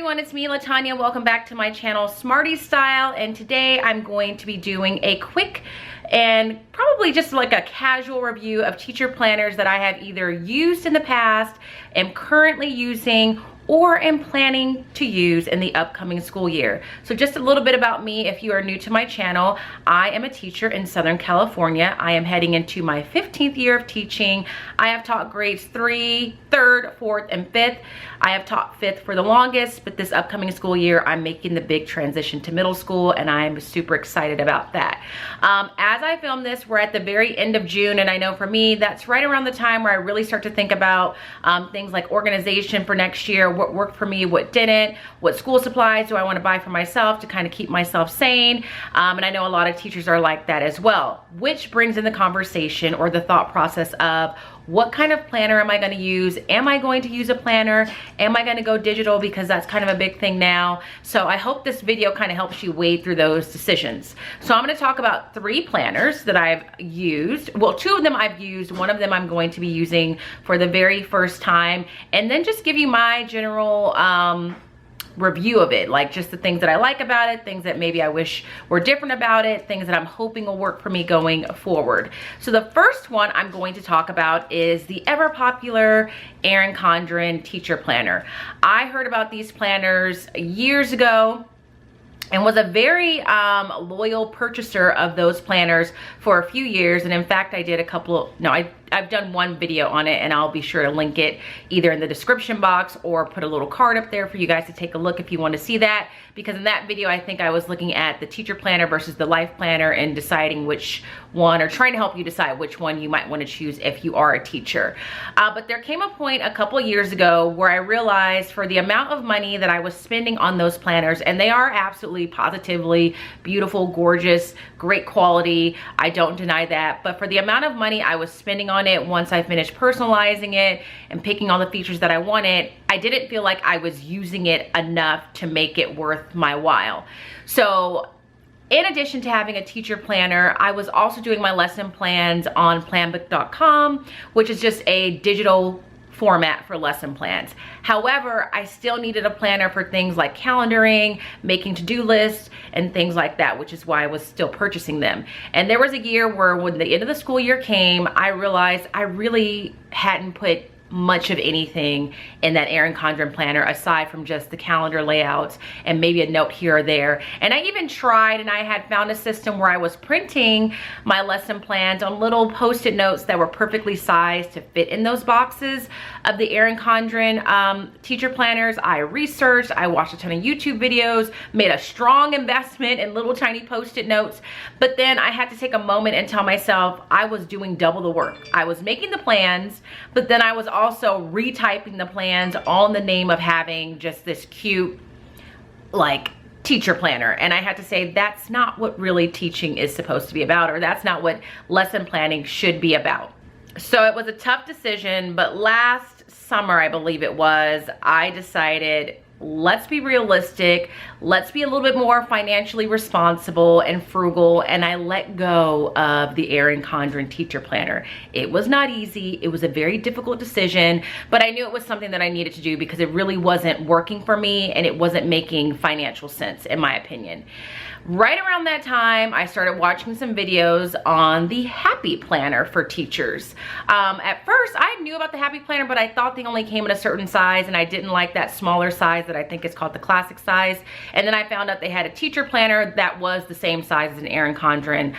everyone, it's me, LaTanya. Welcome back to my channel, Smarty Style, and today I'm going to be doing a quick and probably just like a casual review of teacher planners that I have either used in the past, am currently using, or am planning to use in the upcoming school year. So just a little bit about me if you are new to my channel. I am a teacher in Southern California. I am heading into my 15th year of teaching. I have taught grades 3, 3rd, 4th, and 5th. I have taught 5th for the longest, but this upcoming school year, I'm making the big transition to middle school, and I'm super excited about that. As I film this, we're at the very end of June, and I know for me, that's right around the time where I really start to think about things like organization for next year, what worked for me, what didn't, what school supplies do I want to buy for myself to kind of keep myself sane. And I know a lot of teachers are like that as well, which brings in the conversation or the thought process of what kind of planner am I going to use? Am I going to use a planner? Am I going to go digital? Because that's kind of a big thing now. So I hope this video kind of helps you wade through those decisions. So I'm going to talk about 3 planners that I've used. Well, 2 of them I've used. One of them I'm going to be using for the very first time. And then just give you my general review of it, like just the things that I like about it, things that maybe I wish were different about it, things that I'm hoping will work for me going forward. So the first one I'm going to talk about is the ever popular Erin Condren teacher planner. I heard about these planners years ago and was a very loyal purchaser of those planners for a few years. And in fact, I did a couple, I've done one video on it, and I'll be sure to link it either in the description box or put a little card up there for you guys to take a look if you want to see that. Because in that video, I think I was looking at the teacher planner versus the life planner and deciding which one, or trying to help you decide which one you might want to choose if you are a teacher. But there came a point a couple of years ago where I realized for the amount of money that I was spending on those planners, and they are absolutely positively beautiful, gorgeous, great quality, I don't deny that, but for the amount of money I was spending on it, once I finished personalizing it and picking all the features that I wanted, I didn't feel like I was using it enough to make it worth my while. So in addition to having a teacher planner, I was also doing my lesson plans on planbook.com, which is just a digital format for lesson plans. However, I still needed a planner for things like calendaring, making to-do lists, and things like that, which is why I was still purchasing them. And there was a year where when the end of the school year came, I realized I really hadn't put much of anything in that Erin Condren planner aside from just the calendar layouts and maybe a note here or there. And I even tried, and I had found a system where I was printing my lesson plans on little post-it notes that were perfectly sized to fit in those boxes of the Erin Condren teacher planners. I researched, I watched a ton of YouTube videos, made a strong investment in little tiny post-it notes, but then I had to take a moment and tell myself I was doing double the work. I was making the plans, but then I was also retyping the plans all in the name of having just this cute like teacher planner. And I had to say that's not what really teaching is supposed to be about, or that's not what lesson planning should be about. So it was a tough decision, but last summer, I believe it was, I decided, let's be realistic, let's be a little bit more financially responsible and frugal, and I let go of the Erin Condren teacher planner. It was not easy, it was a very difficult decision, but I knew it was something that I needed to do because it really wasn't working for me and it wasn't making financial sense in my opinion. Right around that time, I started watching some videos on the Happy Planner for teachers. At first, I knew about the Happy Planner, but I thought they only came in a certain size, and I didn't like that smaller size that I think is called the classic size. And then I found out they had a teacher planner that was the same size as an Erin Condren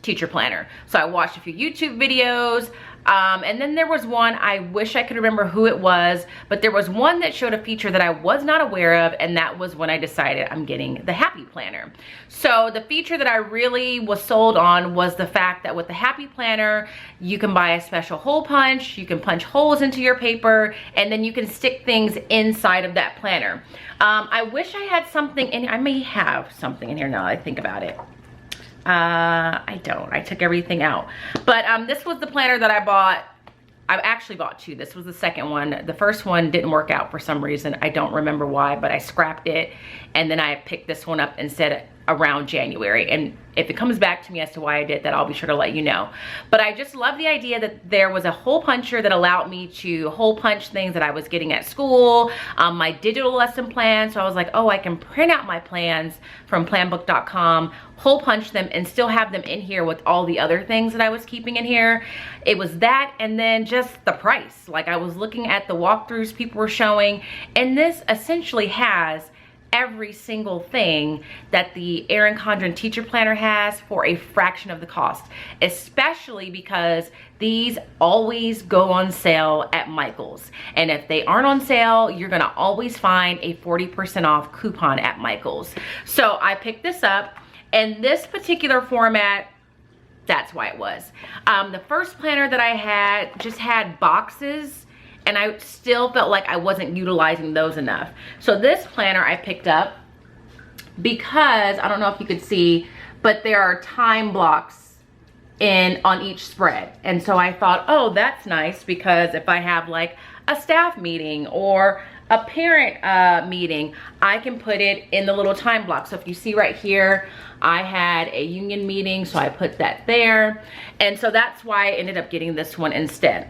teacher planner. So I watched a few YouTube videos. And then there was one, I wish I could remember who it was, but there was one that showed a feature that I was not aware of, and that was when I decided I'm getting the Happy Planner. So the feature that I really was sold on was the fact that with the Happy Planner, you can buy a special hole punch, you can punch holes into your paper, and then you can stick things inside of that planner. I wish I had something in, I may have something in here now that I think about it. I don't, I took everything out, but this was the planner that I bought. I actually bought 2. This was the second one. The first one didn't work out for some reason. I don't remember why, but I scrapped it, and then I picked this one up instead around January. And if it comes back to me as to why I did that, I'll be sure to let you know. But I just love the idea that there was a hole puncher that allowed me to hole punch things that I was getting at school, my digital lesson plan. So I was like, oh, I can print out my plans from planbook.com, hole punch them, and still have them in here with all the other things that I was keeping in here. It was that, and then just the price. Like, I was looking at the walkthroughs people were showing, and this essentially has every single thing that the Erin Condren teacher planner has for a fraction of the cost, especially because these always go on sale at Michael's. And if they aren't on sale, you're gonna always find a 40% off coupon at Michael's. So I picked this up, and this particular format, that's why it was. The first planner that I had just had boxes, and I still felt like I wasn't utilizing those enough. So this planner I picked up because, I don't know if you could see, but there are time blocks on each spread. And so I thought, oh, that's nice, because if I have like a staff meeting or a parent meeting, I can put it in the little time block. So if you see right here, I had a union meeting, so I put that there. And so that's why I ended up getting this one instead.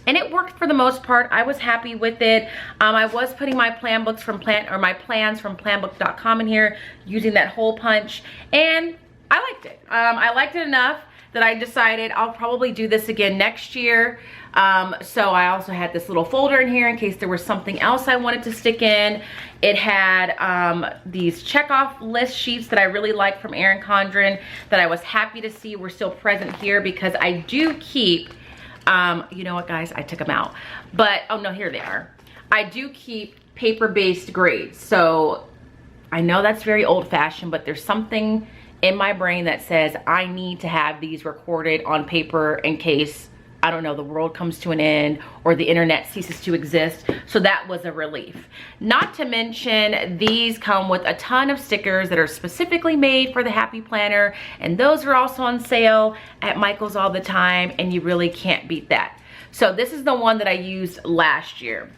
And it worked for the most part. I was happy with it. I was putting my plans from planbook.com in here using that hole punch, and I liked it. I liked it enough that I decided I'll probably do this again next year. So I also had this little folder in here in case there was something else I wanted to stick in. It had these checkoff list sheets that I really liked from Erin Condren that I was happy to see were still present here, because I do keep, you know what, guys, I took them out, but oh no, here they are. I do keep paper-based grades. So I know that's very old-fashioned, but there's something in my brain that says I need to have these recorded on paper in case, I don't know, the world comes to an end or the internet ceases to exist. So that was a relief. Not to mention, these come with a ton of stickers that are specifically made for the Happy Planner, and those are also on sale at Michael's all the time, and you really can't beat that. So this is the one that I used last year.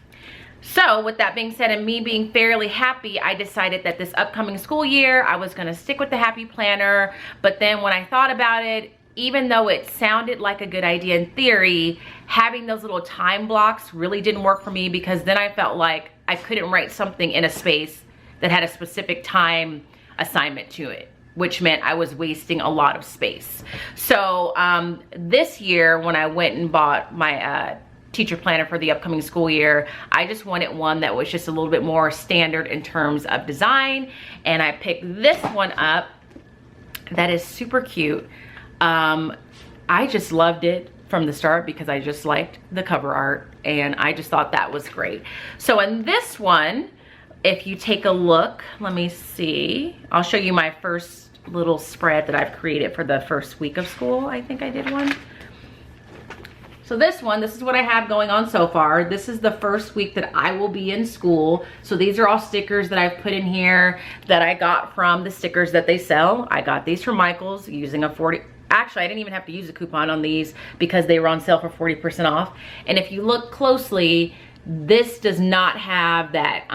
So with that being said, and me being fairly happy, I decided that this upcoming school year, I was gonna stick with the Happy Planner. But then when I thought about it, even though it sounded like a good idea in theory, having those little time blocks really didn't work for me, because then I felt like I couldn't write something in a space that had a specific time assignment to it, which meant I was wasting a lot of space. So this year, when I went and bought my teacher planner for the upcoming school year, I just wanted one that was just a little bit more standard in terms of design, and I picked this one up that is super cute. I just loved it from the start because I just liked the cover art, and I just thought that was great. So in this one, if you take a look, let me see, I'll show you my first little spread that I've created for the first week of school. I think I did one. So this one, this is what I have going on so far. This is the first week that I will be in school. So these are all stickers that I've put in here that I got from the stickers that they sell. I got these from Michael's using a actually, I didn't even have to use a coupon on these because they were on sale for 40% off. And if you look closely, this does not have that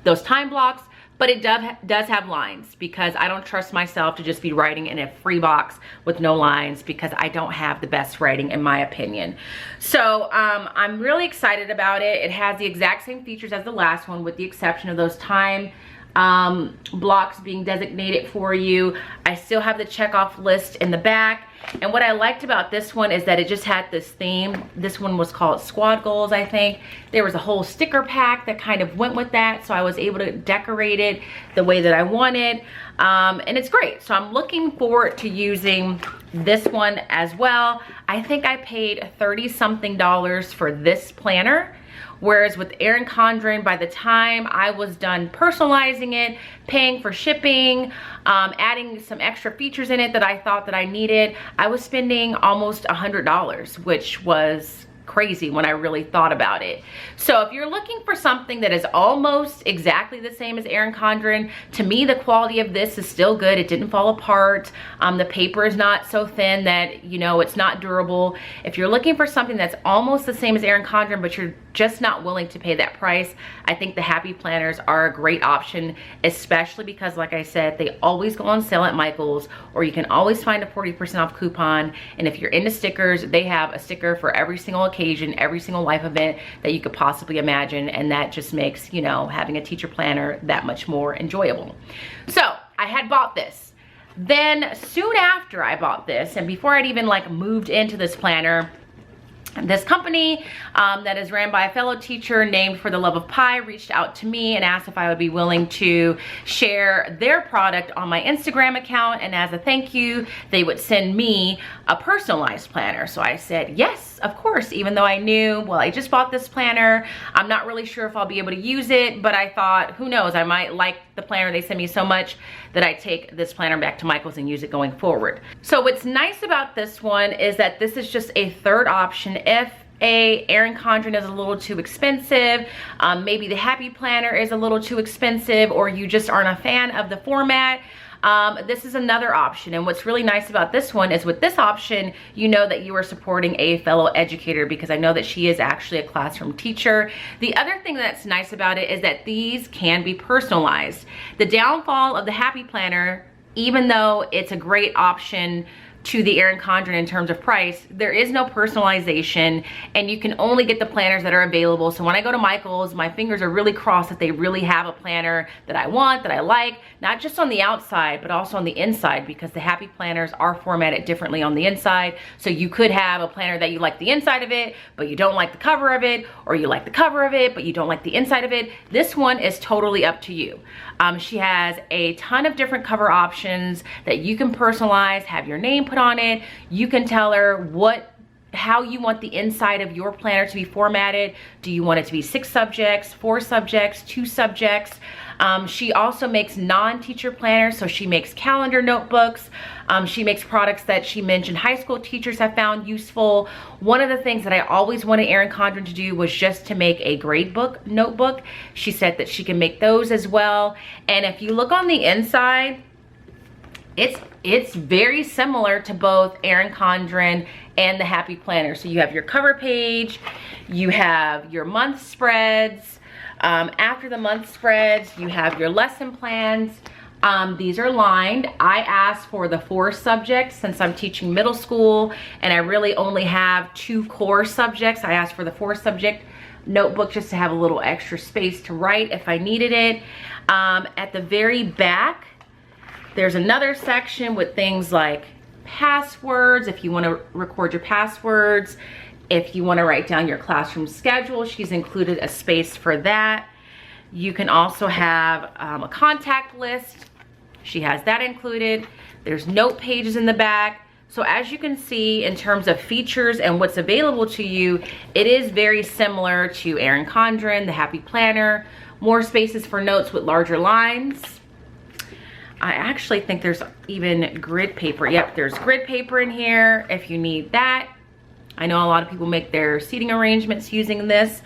those time blocks, but it does have lines, because I don't trust myself to just be writing in a free box with no lines, because I don't have the best writing in my opinion. So I'm really excited about it. It has the exact same features as the last one, with the exception of those time blocks being designated for you. I still have the checkoff list in the back. And what I liked about this one is that it just had this theme. This one was called Squad Goals, I think. There was a whole sticker pack that kind of went with that, so I was able to decorate it the way that I wanted. And it's great. So I'm looking forward to using this one as well. I think I paid $30-something for this planner. Whereas with Erin Condren, by the time I was done personalizing it, paying for shipping, adding some extra features in it that I thought that I needed, I was spending almost $100, which was crazy when I really thought about it. So if you're looking for something that is almost exactly the same as Erin Condren, to me the quality of this is still good. It didn't fall apart. The paper is not so thin that, you know, it's not durable. If you're looking for something that's almost the same as Erin Condren, but you're just not willing to pay that price, I think the Happy Planners are a great option, especially because, like I said, they always go on sale at Michael's, or you can always find a 40% off coupon. And if you're into stickers, they have a sticker for every single occasion, every single life event that you could possibly imagine, and that just makes, you know, having a teacher planner that much more enjoyable. So I had bought this. Then soon after I bought this, and before I'd even like moved into this planner, this company that is ran by a fellow teacher named For the Love of Pie reached out to me and asked if I would be willing to share their product on my Instagram account, and as a thank you, they would send me a personalized planner. So I said, yes, of course, even though I knew, well, I just bought this planner. I'm not really sure if I'll be able to use it, but I thought, who knows, I might like the planner they sent me so much that I take this planner back to Michael's and use it going forward. So what's nice about this one is that this is just a third option if Erin Condren is a little too expensive, maybe the Happy Planner is a little too expensive, or you just aren't a fan of the format. This is another option. And what's really nice about this one is with this option, you know that you are supporting a fellow educator, because I know that she is actually a classroom teacher. The other thing that's nice about it is that these can be personalized. The downfall of the Happy Planner, even though it's a great option to the Erin Condren in terms of price, there is no personalization, and you can only get the planners that are available. So when I go to Michael's, my fingers are really crossed that they really have a planner that I want, that I like, not just on the outside, but also on the inside, because the Happy Planners are formatted differently on the inside. So you could have a planner that you like the inside of it, but you don't like the cover of it, or you like the cover of it, but you don't like the inside of it. This one is totally up to you. She has a ton of different cover options that you can personalize, have your name put on it. You can tell her how you want the inside of your planner to be formatted. Do you want it to be 6 subjects, 4 subjects, 2 subjects? She also makes non-teacher planners, so she makes calendar notebooks. She makes products that she mentioned high school teachers have found useful. One of the things that I always wanted Erin Condren to do was just to make a grade book notebook. She said that she can make those as well. And if you look on the inside, it's very similar to both Erin Condren and the Happy Planner. So you have your cover page, you have your month spreads. After the month spreads, you have your lesson plans. These are lined. I asked for the 4 subjects since I'm teaching middle school and I really only have 2 core subjects. I asked for the 4 subject notebook just to have a little extra space to write if I needed it. At the very back, there's another section with things like passwords, if you want to record your passwords. If you want to write down your classroom schedule, she's included a space for that. You can also have a contact list. She has that included. There's note pages in the back. So as you can see, in terms of features and what's available to you, it is very similar to Erin Condren, the Happy Planner. More spaces for notes with larger lines. I actually think there's even grid paper. Yep, there's grid paper in here if you need that. I know a lot of people make their seating arrangements using this.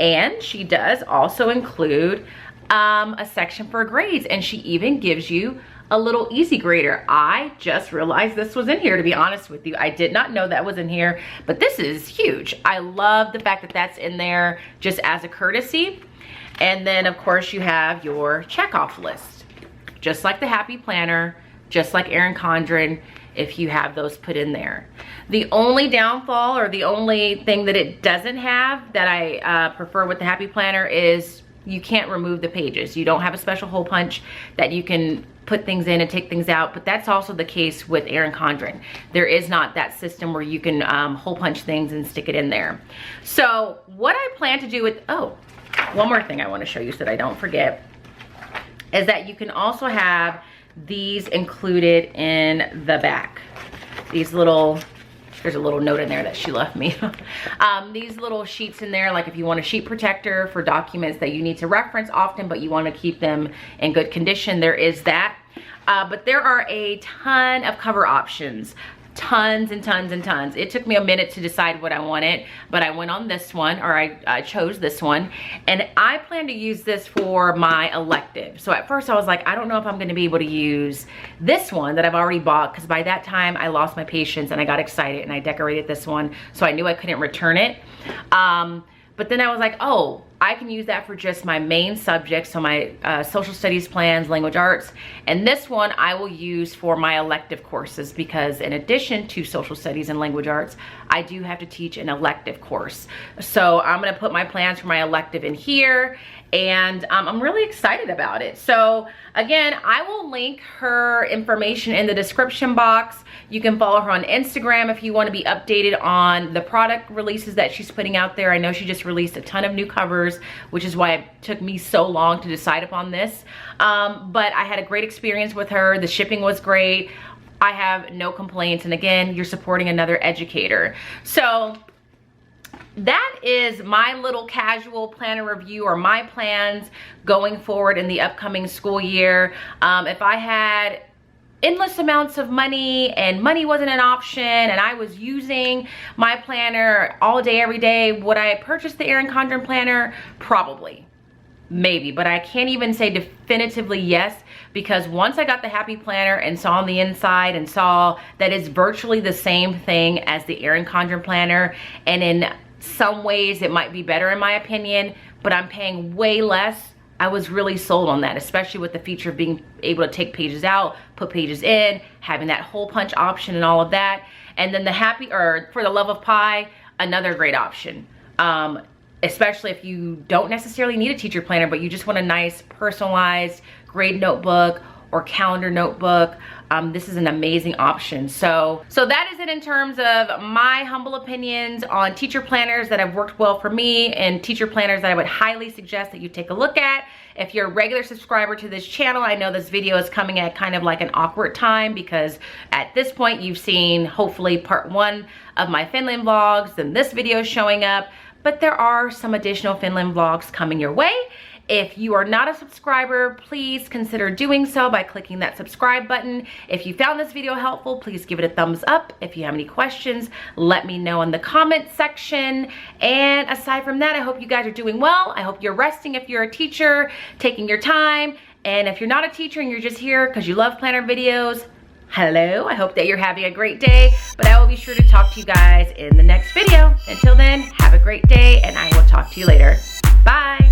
And she does also include a section for grades, and she even gives you a little easy grader. I just realized this was in here, to be honest with you. I did not know that was in here, but this is huge. I love the fact that that's in there just as a courtesy. And then of course you have your checkoff list, just like the Happy Planner, just like Erin Condren, if you have those put in there. The only downfall, or the only thing that it doesn't have that I prefer with the Happy Planner, is you can't remove the pages. You don't have a special hole punch that you can put things in and take things out, but that's also the case with Erin Condren. There is not that system where you can hole punch things and stick it in there. So what I plan to do with, oh, one more thing I want to show you so that I don't forget, is that you can also have these included in the back. These little, there's a little note in there that she left me. These little sheets in there, like if you want a sheet protector for documents that you need to reference often, but you want to keep them in good condition, there is that. But there are a ton of cover options. tons and tons and tons. It took me a minute to decide what I wanted, but I went on this one, or I chose this one, and I plan to use this for my elective. So at first I was like, I don't know if I'm gonna be able to use this one that I've already bought, because by that time I lost my patience and I got excited and I decorated this one, so I knew I couldn't return it. But then I was like, oh, I can use that for just my main subjects, so my social studies plans, language arts, and this one I will use for my elective courses, because in addition to social studies and language arts, I do have to teach an elective course. So I'm gonna put my plans for my elective in here, and I'm really excited about it. So again, I will link her information in the description box. You can follow her on Instagram if you want to be updated on the product releases that she's putting out there. I know she just released a ton of new covers, which is why it took me so long to decide upon this. But I had a great experience with her. The shipping was great. I have no complaints. And again, you're supporting another educator. So that is my little casual planner review, or my plans going forward in the upcoming school year. If I had endless amounts of money and money wasn't an option and I was using my planner all day, every day, would I purchase the Erin Condren planner? Probably. Maybe, but I can't even say definitively yes, because once I got the Happy Planner and saw on the inside and saw that it's virtually the same thing as the Erin Condren planner, and in some ways it might be better in my opinion, but I'm paying way less, I was really sold on that, especially with the feature of being able to take pages out, put pages in, having that hole punch option and all of that. And then the For the Love of Pi, another great option. Especially if you don't necessarily need a teacher planner, but you just want a nice personalized grade notebook or calendar notebook. This is an amazing option. So that is it in terms of my humble opinions on teacher planners that have worked well for me, and teacher planners that I would highly suggest that you take a look at. If you're a regular subscriber to this channel, I know this video is coming at kind of like an awkward time, because at this point you've seen hopefully part 1 of my Finland vlogs, then this video is showing up, but there are some additional Finland vlogs coming your way. If you are not a subscriber, please consider doing so by clicking that subscribe button. If you found this video helpful, please give it a thumbs up. If you have any questions, let me know in the comment section. And aside from that, I hope you guys are doing well. I hope you're resting if you're a teacher, taking your time. And if you're not a teacher and you're just here because you love planner videos, hello, I hope that you're having a great day. But I will be sure to talk to you guys in the next video. Until then, have a great day, and I will talk to you later. Bye.